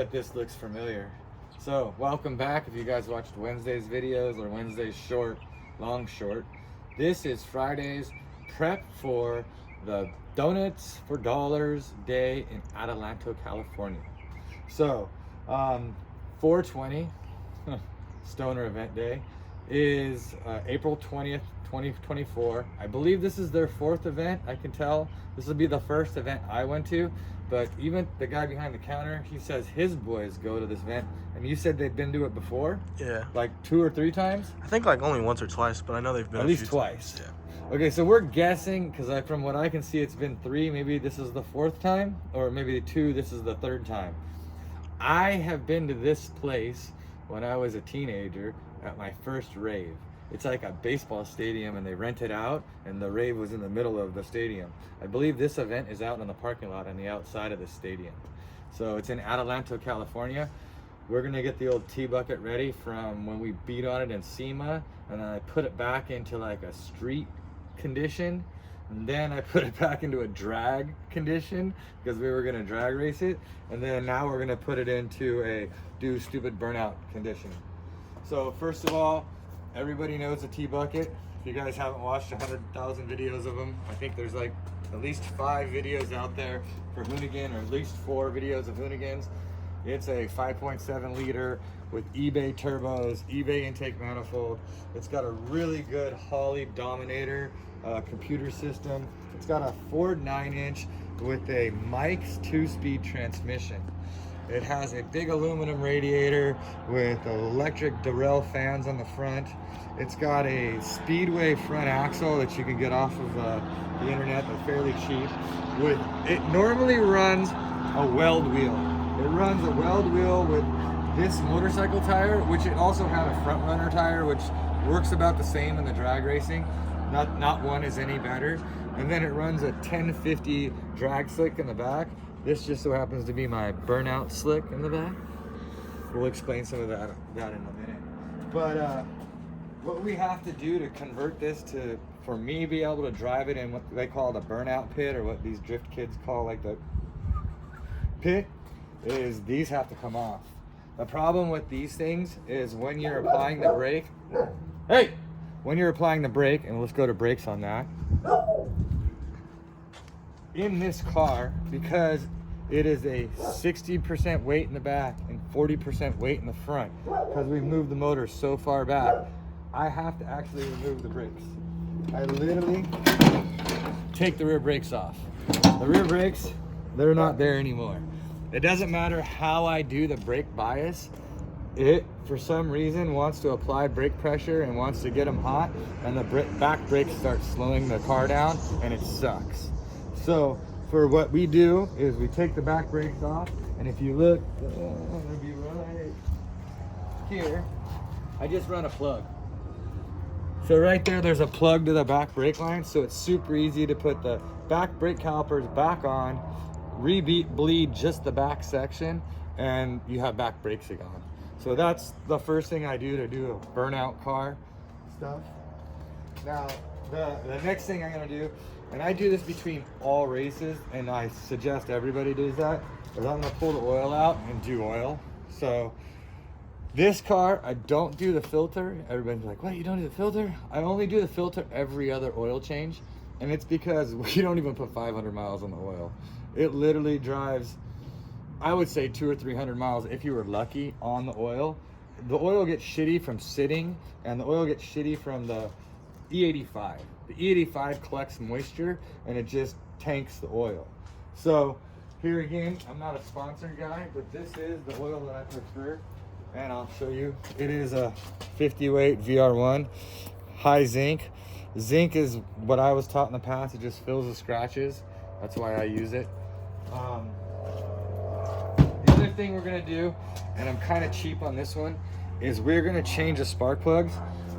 but this looks familiar. So welcome back. If you guys watched Wednesday's videos or Wednesday's long short, this is Friday's prep for the Donuts for Dollars Day in Adelanto, California. So 420 Stoner Event Day is April 20th, 2024. I believe this is their 4th event. I can tell this will be the first event I went to, but even the guy behind the counter, he says his boys go to this event. And you said they've been to it before? Yeah. Like 2 or 3 times? I think like only once or twice, but I know they've been at least twice. Yeah. Okay, so we're guessing, because from what I can see, it's been 3. Maybe this is the 4th time, or maybe 2, this is the 3rd time. I have been to this place when I was a teenager at my first rave. It's like a baseball stadium and they rent it out, and the rave was in the middle of the stadium. I believe this event is out in the parking lot on the outside of the stadium. So it's in Adelanto, California. We're gonna get the old T-bucket ready from when we beat on it in SEMA, and then I put it back into like a street condition, and then I put it back into a drag condition because we were gonna drag race it, and then now we're gonna put it into a do stupid burnout condition. So first of all, everybody knows the T-bucket. If you guys haven't watched 100,000 videos of them, I think there's like at least 5 videos out there for Hoonigan, or at least 4 videos of Hoonigans. It's a 5.7 liter with eBay turbos, eBay intake manifold. It's got a really good Holley Dominator computer system. It's got a Ford 9-inch with a Mike's 2-speed transmission. It has a big aluminum radiator with electric Durrell fans on the front. It's got a Speedway front axle that you can get off of the internet. They're fairly cheap. It normally runs a weld wheel. It runs a weld wheel with this motorcycle tire, which it also had a front runner tire, which works about the same in the drag racing. Not one is any better. And then it runs a 1050 drag slick in the back. This just so happens to be my burnout slick in the back. We'll explain some of that in a minute. But what we have to do to convert this to, for me, be able to drive it in what they call the burnout pit, or what these drift kids call like the pit, is these have to come off. The problem with these things is when you're applying the brake, when you're applying the brake, and let's go to brakes on that. In this car, because it is a 60% weight in the back and 40% weight in the front, because we've moved the motor so far back, I have to actually remove the brakes. I literally take the rear brakes off. The rear brakes, they're not there anymore. It doesn't matter how I do the brake bias, it for some reason wants to apply brake pressure and wants to get them hot, and the back brakes start slowing the car down, and it sucks. So for what we do is we take the back brakes off, and if you look, it'll be right here, I just run a plug. So right there's a plug to the back brake line, so it's super easy to put the back brake calipers back on, bleed just the back section, and you have back brakes again. So that's the first thing I do to do a burnout car stuff. Now the next thing I'm gonna do, and I do this between all races, and I suggest everybody does that, is I'm gonna pull the oil out and do oil. So this car, I don't do the filter. Everybody's like, what, you don't do the filter? I only do the filter every other oil change, and it's because we don't even put 500 miles on the oil. It literally drives, I would say 200 or 300 miles if you were lucky on the oil. The oil gets shitty from sitting, and the oil gets shitty from the E85. The E85 collects moisture and it just tanks the oil. So here again, I'm not a sponsored guy, but this is the oil that I prefer, and I'll show you. It is a 50 weight VR1, high zinc. Zinc is what I was taught in the past. It just fills the scratches. That's why I use it. The other thing we're gonna do, and I'm kind of cheap on this one, is we're gonna change the spark plugs.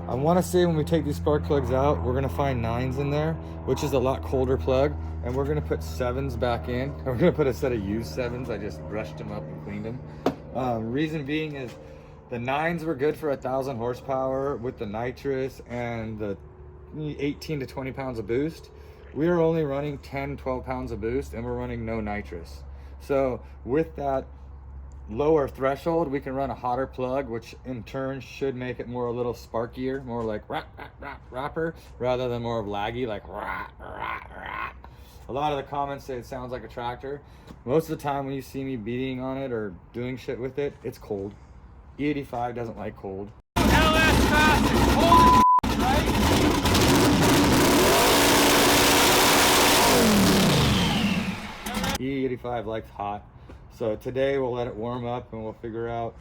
I want to say when we take these spark plugs out, we're going to find 9s in there, which is a lot colder plug, and we're going to put 7s back in. We're going to put a set of used 7s. I just brushed them up and cleaned them. Reason being is the 9s were good for 1,000 horsepower with the nitrous and the 18 to 20 pounds of boost. We are only running 10, 12 pounds of boost, and we're running no nitrous. So with that lower threshold, we can run a hotter plug, which in turn should make it more a little sparkier, more like rapper, rather than more of laggy, like rap, rap, rap. A lot of the comments say it sounds like a tractor. Most of the time when you see me beating on it or doing shit with it, it's cold. E85 doesn't like cold. LS Classic, cold as right? E85 likes hot. So today we'll let it warm up and we'll figure out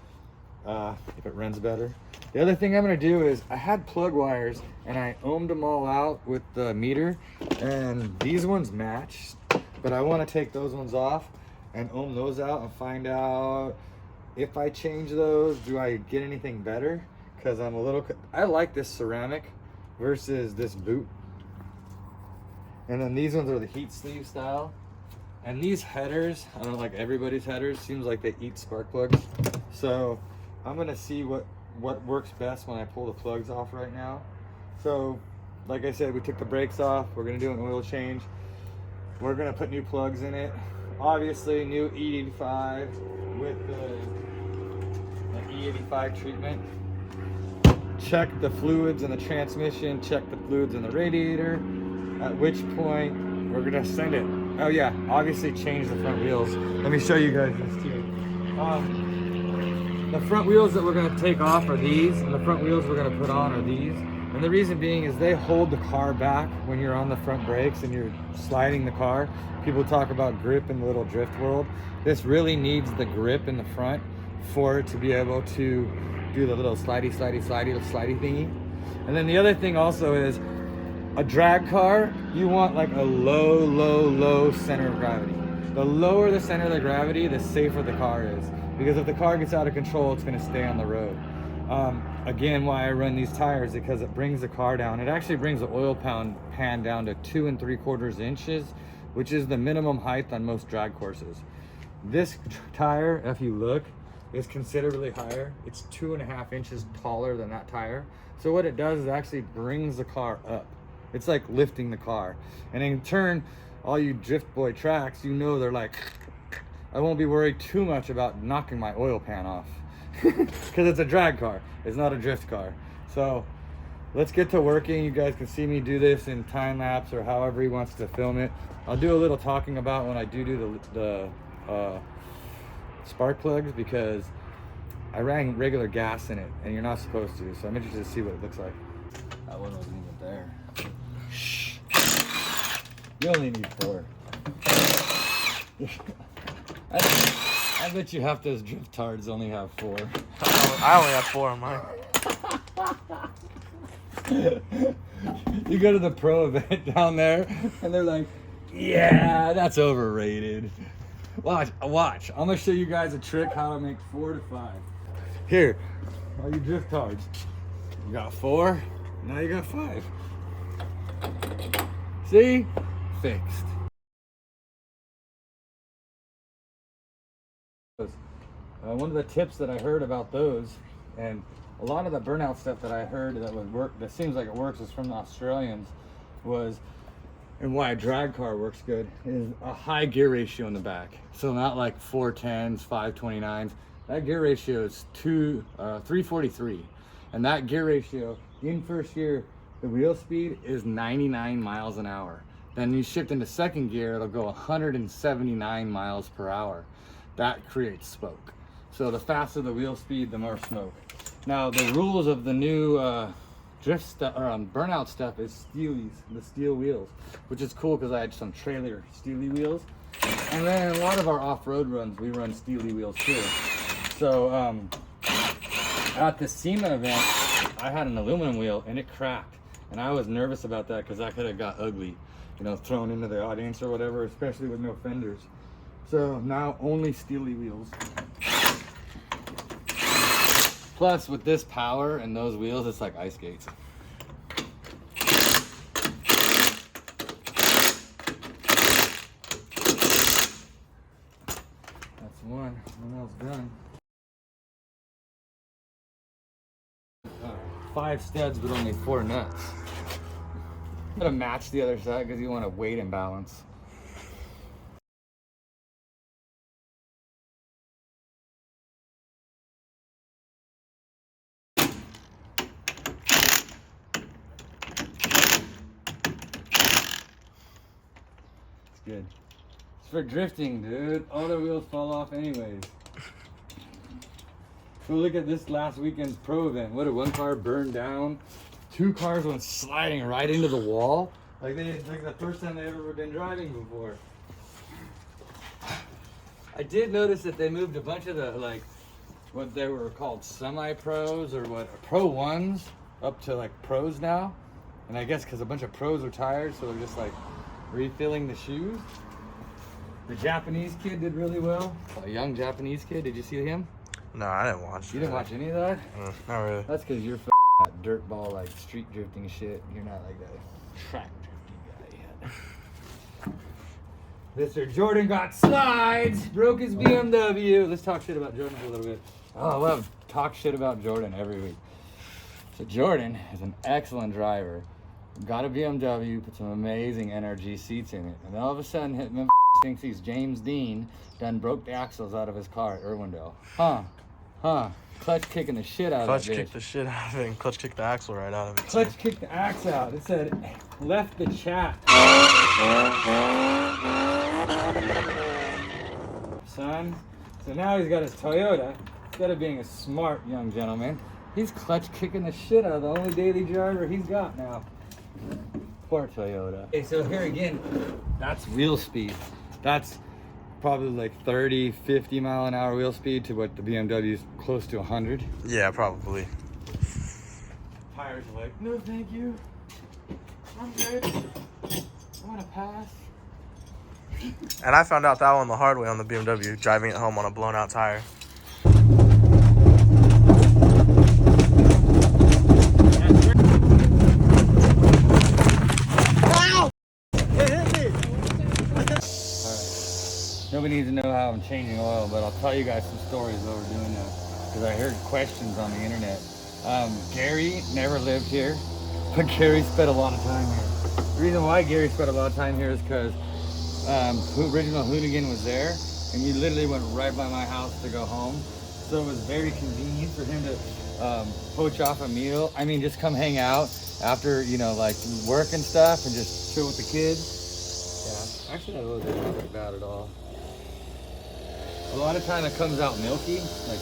if it runs better. The other thing I'm gonna do is I had plug wires and I ohmed them all out with the meter, and these ones match, but I wanna take those ones off and ohm those out and find out if I change those, do I get anything better? Cause I like this ceramic versus this boot. And then these ones are the heat sleeve style. And these headers, I don't like everybody's headers, seems like they eat spark plugs. So I'm gonna see what works best when I pull the plugs off right now. So like I said, we took the brakes off, we're gonna do an oil change. We're gonna put new plugs in it. Obviously new E85 with the E85 treatment. Check the fluids in the transmission, check the fluids in the radiator, at which point we're gonna send it. Oh yeah, obviously change the front wheels. Let me show you guys this too. The front wheels that we're gonna take off are these, and the front wheels we're gonna put on are these. And the reason being is they hold the car back when you're on the front brakes and you're sliding the car. People talk about grip in the little drift world. This really needs the grip in the front for it to be able to do the little slidey thingy. And then the other thing also is, a drag car, you want like a low center of gravity. The lower the center of the gravity, the safer the car is. Because if the car gets out of control, it's gonna stay on the road. Again, why I run these tires, because it brings the car down. It actually brings the oil pan down to 2 3/4 inches, which is the minimum height on most drag courses. This tire, if you look, is considerably higher. It's 2.5 inches taller than that tire. So what it does is it actually brings the car up. It's like lifting the car. And in turn, all you drift boy tracks, you know they're like, I won't be worried too much about knocking my oil pan off. Because it's a drag car, it's not a drift car. So let's get to working. You guys can see me do this in time lapse or however he wants to film it. I'll do a little talking about when I do the spark plugs, because I ran regular gas in it and you're not supposed to. So I'm interested to see what it looks like. That one wasn't even there. Shh. You only need 4. I bet you half those drift tards only have 4. I only have 4 on mine. You go to the pro event down there and they're like, yeah, that's overrated. Watch. I'm gonna show you guys a trick how to make 4 to 5. Here, all you drift tards. You got 4, now you got 5. See? Fixed. One of the tips that I heard about those, and a lot of the burnout stuff that I heard that would work, that seems like it works, is from the Australians, was, and why a drag car works good, is a high gear ratio in the back. So not like 410s, 529s. That gear ratio is 343. And that gear ratio, in first gear, the wheel speed is 99 miles an hour. Then you shift into second gear, it'll go 179 miles per hour. That creates smoke. So the faster the wheel speed, the more smoke. Now the rules of the new drift stuff or burnout stuff is steelies, the steel wheels, which is cool because I had some trailer steely wheels. And then a lot of our off-road runs, we run steely wheels too. So at the SEMA event, I had an aluminum wheel and it cracked. And I was nervous about that because that could have got ugly, you know, thrown into the audience or whatever, especially with no fenders. So now only steely wheels. Plus with this power and those wheels, it's like ice skates. That's one else done. 5 studs but only 4 nuts. I'm gonna match the other side because you want a weight imbalance. good. It's for drifting, dude. All the wheels fall off anyways. So look at this last weekend's pro event. What did one car burn down? 2 cars went sliding right into the wall. Like the first time they ever been driving before. I did notice that they moved a bunch of the what they were called semi-pros or what pro ones up to like pros now. And I guess because a bunch of pros are tired, so they're just like refilling the shoes. The Japanese kid did really well. A young Japanese kid. Did you see him? No, I didn't watch. You didn't watch any of that? Not really. That's because you're that dirtball like street drifting shit. You're not like that track drifting guy yet. Mr. Jordan got slides, broke his BMW. Let's talk shit about Jordan for a little bit. Oh, I love talk shit about Jordan every week. So Jordan is an excellent driver. Got a BMW, put some amazing NRG seats in it, and all of a sudden him thinks he's James Dean, done broke the axles out of his car at Irwindale. Clutch kicking the shit out of it. Clutch kicked the shit out of it and clutch kicked the axle right out of it. Clutch kicked the axe out. It said, left the chat. Son. So now he's got his Toyota. Instead of being a smart young gentleman, he's clutch kicking the shit out of the only daily driver he's got now. Poor Toyota. Okay, so here again, that's wheel speed. That's probably like 30, 50 mile an hour wheel speed to what the BMW is close to 100. Yeah, probably. Tires are like, no thank you. I'm good. I want to pass. And I found out that one the hard way on the BMW, driving it home on a blown out tire. Nobody needs to know how I'm changing oil, but I'll tell you guys some stories while we're doing that, because I heard questions on the internet. Gary never lived here, but Gary spent a lot of time here. The reason why Gary spent a lot of time here is because original Hoonigan was there, and he literally went right by my house to go home. So it was very convenient for him to poach off a meal. I mean, just come hang out after, you know, like work and stuff and just chill with the kids. Yeah, actually that wasn't that bad at all. A lot of time it comes out milky. Like,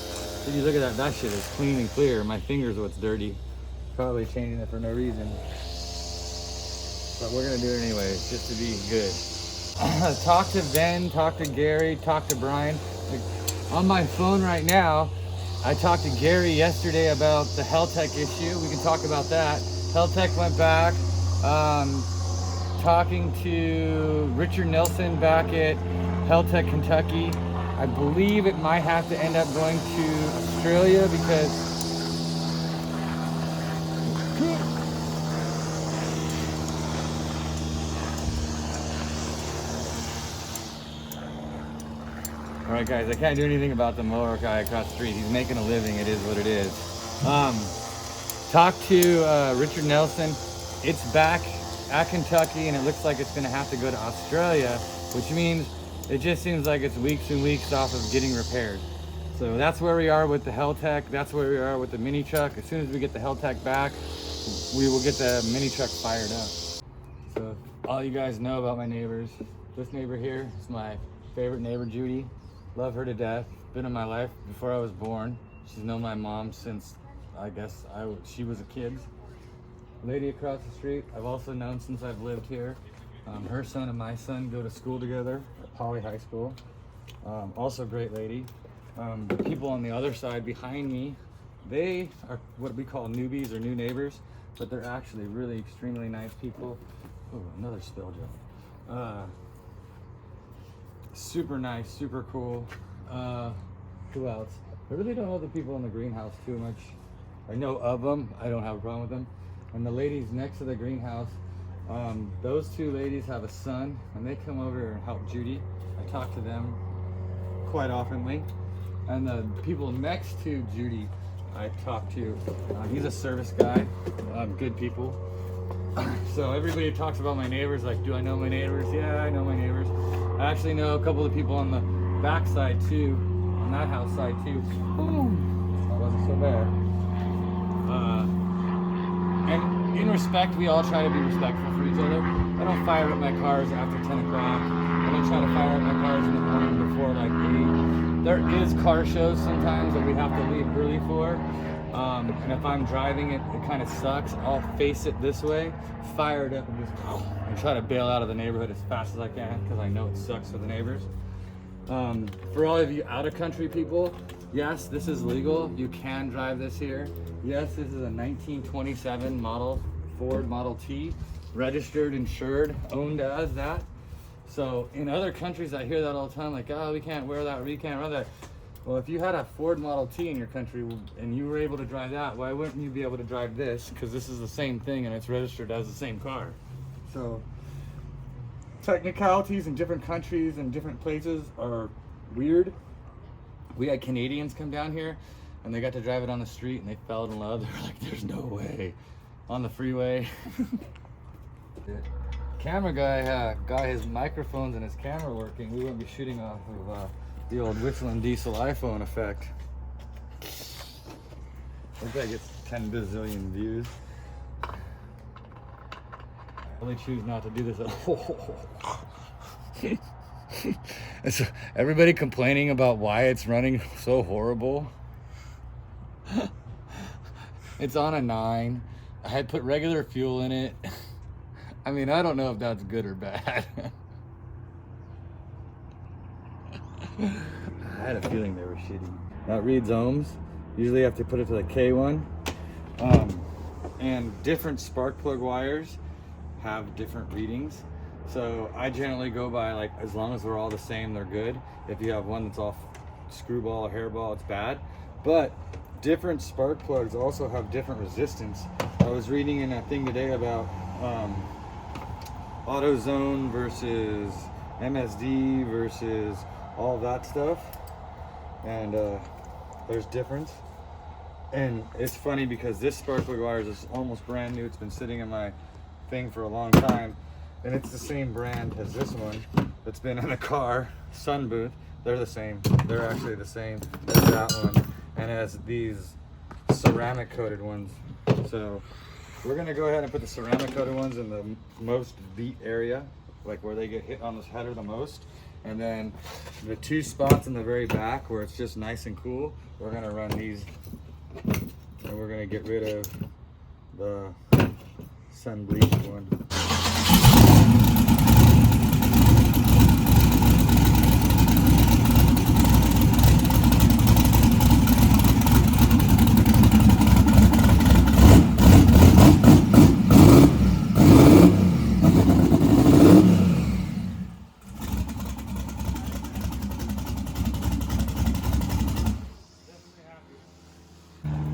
if you look at that, that shit is clean and clear. My finger's what's dirty. Probably changing it for no reason. But we're gonna do it anyways, just to be good. Talk to Ben, talk to Gary, talk to Brian. Like, on my phone right now, I talked to Gary yesterday about the Heltec issue. We can talk about that. Heltec went back. Talking to Richard Nelson back at Heltec, Kentucky. I believe it might have to end up going to Australia because all right, guys, I can't do anything about the mower guy across the street. He's making a living. It is what it is. Talk to Richard Nelson. It's back at Kentucky, and it looks like it's going to have to go to Australia, which means it just seems like it's weeks and weeks off of getting repaired. So that's where we are with the Heltec. That's where we are with the mini truck. As soon as we get the Heltec back, we will get the mini truck fired up. So all you guys know about my neighbors. This neighbor here is my favorite neighbor, Judy. Love her to death. Been in my life before I was born. She's known my mom since, I guess, she was a kid. Lady across the street, I've also known since I've lived here. Her son and my son go to school together at Poly High School. Also a great lady. The people on the other side behind me, they are what we call newbies or new neighbors, but they're actually really extremely nice people. Oh, another spill joke. Super nice, super cool. Who else? I really don't know the people in the greenhouse too much. I know of them, I don't have a problem with them. And the ladies next to the greenhouse, those two ladies have a son, and they come over and help Judy. I talk to them quite oftenly. And the people next to Judy, I talk to. He's a service guy, good people. So everybody talks about my neighbors, like, do I know my neighbors? Yeah, I know my neighbors. I actually know a couple of people on the back side too, on that house side too. Ooh, that wasn't so bad. And in respect, we all try to be respectful for each other. I don't fire up my cars after 10 o'clock. generally try to fire up my cars in the morning before like 8. There is car shows sometimes that we have to leave early for. And if I'm driving it, it kind of sucks. I'll face it this way, fire it up, and just and try to bail out of the neighborhood as fast as I can because I know it sucks for the neighbors. For all of you out-of-country people, yes, this is legal. You can drive this here. Yes, this is a 1927 model Ford Model T, registered, insured, owned as that. So in other countries, I hear that all the time, like, oh, we can't wear that, or we can't run that. Well, if you had a Ford Model T in your country and you were able to drive that, why wouldn't you be able to drive this? Because this is the same thing and it's registered as the same car. So technicalities in different countries and different places are weird. We had Canadians come down here and they got to drive it on the street and they fell in love. They were like, there's no way. On the freeway. Camera guy got his microphones and his camera working. We wouldn't be shooting off of the old whistling diesel iPhone effect. That guy gets 10 bazillion views. I really choose not to do this at all. So everybody complaining about why it's running so horrible. It's on a 9. I had put regular fuel in it. I mean, I don't know if that's good or bad. I had a feeling they were shitty. That reads ohms. Usually you have to put it to the K1. And different spark plug wires have different readings. So I generally go by, like, as long as they're all the same, they're good. If you have one that's off screwball or hairball, it's bad. But different spark plugs also have different resistance. I was reading in a thing today about AutoZone versus MSD versus all that stuff, and there's difference. And it's funny because this spark plug wire is almost brand new. It's been sitting in my thing for a long time, and it's the same brand as this one that's been in the car, Sun Booth. They're the same. They're actually the same as that one, and as these ceramic coated ones. So we're gonna go ahead and put the ceramic coated ones in the most beat area, like where they get hit on this header the most. And then the 2 spots in the very back where it's just nice and cool, we're gonna run these, and we're gonna get rid of the sun bleached one.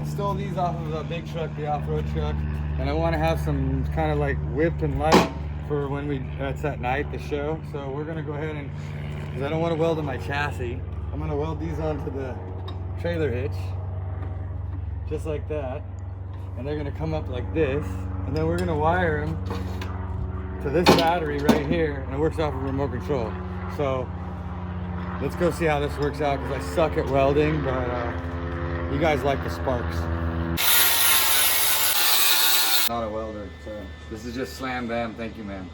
Stole these off of the big truck, the off-road truck, and I want to have some kind of like whip and light for when it's at night, the show. So we're gonna go ahead and, because I don't want to weld in my chassis, I'm gonna weld these onto the trailer hitch, just like that, and they're gonna come up like this, and then we're gonna wire them to this battery right here, and it works off of remote control. So let's go see how this works out, because I suck at welding, but you guys like the sparks. Not a welder, so this is just slam bam, thank you, man.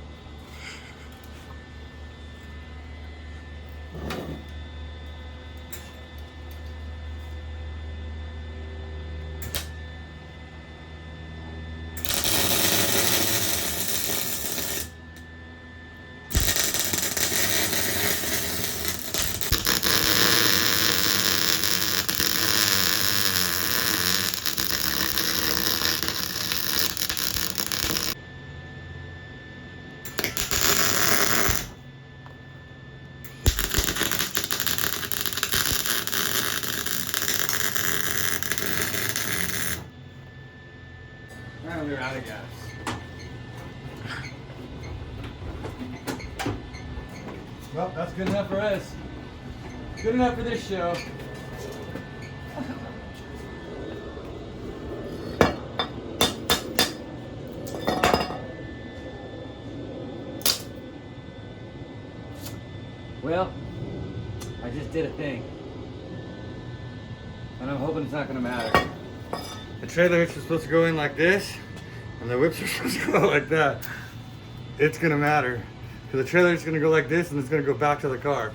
And we're out of gas. Well, that's good enough for us. Good enough for this show. Well, I just did a thing. And I'm hoping it's not gonna matter. The trailer hitch is supposed to go in like this, and the whips are supposed to go like that. It's gonna matter. Because the trailer is going to go like this and it's going to go back to the car.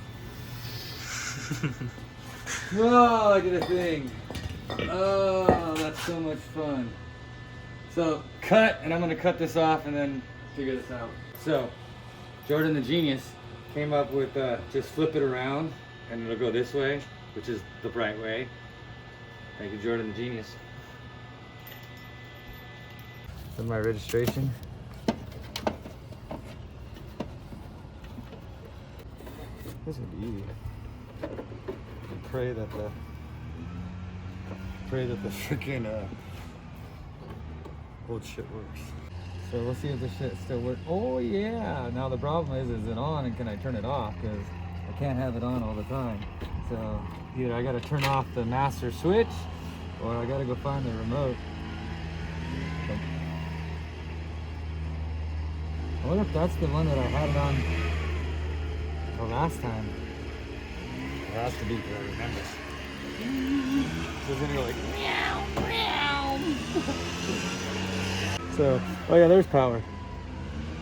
Oh, I did a thing. Oh, that's so much fun. So, cut, and I'm going to cut this off and then figure this out. So, Jordan the genius came up with just flip it around and it'll go this way, which is the right way. Thank you, Jordan the genius. This is my registration. This would be easy. Pray that the freaking old shit works. So we'll see if this shit still works. Oh yeah! Now the problem is it on and can I turn it off? Because I can't have it on all the time. So either I gotta turn off the master switch or I gotta go find the remote. But I wonder if that's the one that I had it on the last time. It has to be, because I remember. So it's gonna go like meow, meow. So, oh yeah, there's power.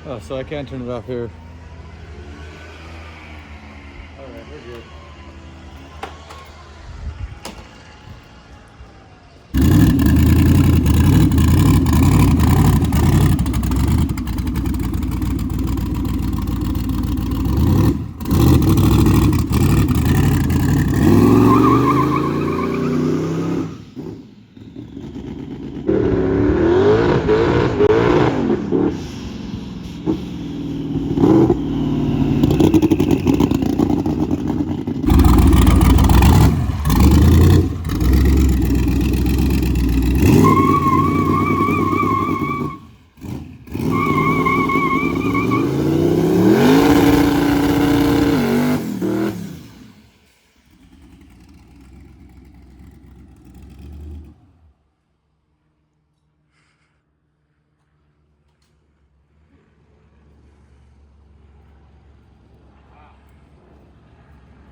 Oh, so I can't turn it off here. Alright, we're good.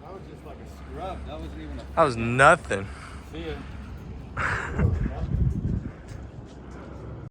That was just like a scrub. That wasn't even a... That was nothing. See ya.